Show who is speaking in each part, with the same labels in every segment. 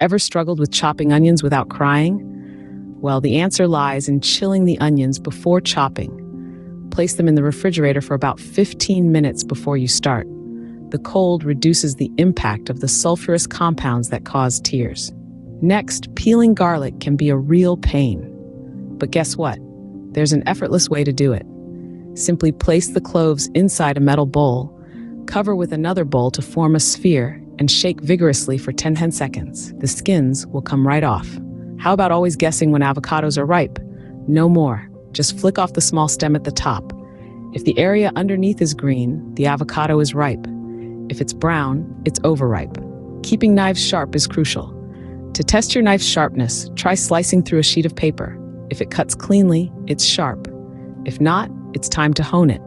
Speaker 1: Ever struggled with chopping onions without crying? Well, the answer lies in chilling the onions before chopping. Place them in the refrigerator for about 15 minutes before you start. The cold reduces the impact of the sulfurous compounds that cause tears. Next, peeling garlic can be a real pain. But guess what? There's an effortless way to do it. Simply place the cloves inside a metal bowl, cover with another bowl to form a sphere, and shake vigorously for 10 seconds. The skins will come right off. How about always guessing when avocados are ripe? No more. Just flick off the small stem at the top. If the area underneath is green, the avocado is ripe. If it's brown, it's overripe. Keeping knives sharp is crucial. To test your knife's sharpness, try slicing through a sheet of paper. If it cuts cleanly, it's sharp. If not, it's time to hone it.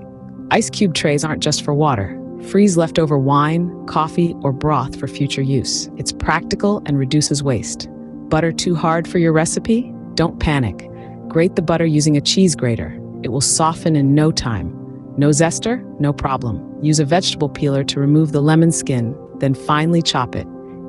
Speaker 1: Ice cube trays aren't just for water. Freeze leftover wine, coffee, or broth for future use. It's practical and reduces waste. Butter too hard for your recipe? Don't panic. Grate the butter using a cheese grater. It will soften in no time. No zester? No problem. Use a vegetable peeler to remove the lemon skin, then finely chop it.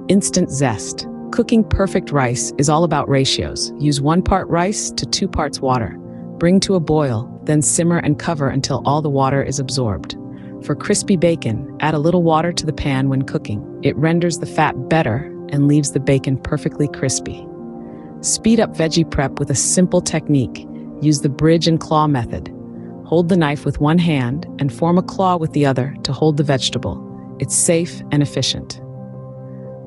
Speaker 1: Instant zest. Cooking perfect rice is all about ratios. Use 1 part rice to 2 parts water. Bring to a boil, then simmer and cover until all the water is absorbed. For crispy bacon, add a little water to the pan when cooking. It renders the fat better and leaves the bacon perfectly crispy. Speed up veggie prep with a simple technique. Use the bridge and claw method. Hold the knife with one hand and form a claw with the other to hold the vegetable. It's safe and efficient.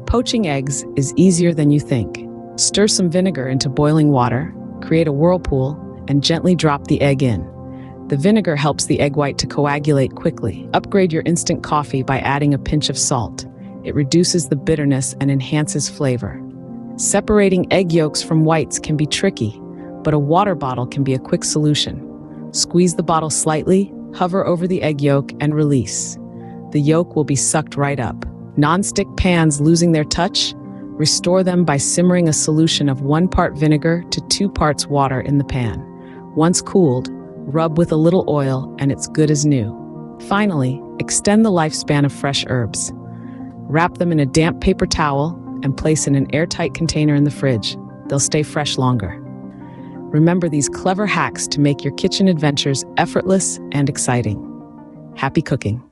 Speaker 1: Poaching eggs is easier than you think. Stir some vinegar into boiling water, create a whirlpool, and gently drop the egg in. The vinegar helps the egg white to coagulate quickly. Upgrade your instant coffee by adding a pinch of salt. It reduces the bitterness and enhances flavor. Separating egg yolks from whites can be tricky, but a water bottle can be a quick solution. Squeeze the bottle slightly, hover over the egg yolk, and release. The yolk will be sucked right up. Non-stick pans losing their touch? Restore them by simmering a solution of 1 part vinegar to 2 parts water in the pan. Once cooled, rub with a little oil and it's good as new. Finally, extend the lifespan of fresh herbs. Wrap them in a damp paper towel and place in an airtight container in the fridge. They'll stay fresh longer. Remember these clever hacks to make your kitchen adventures effortless and exciting. Happy cooking!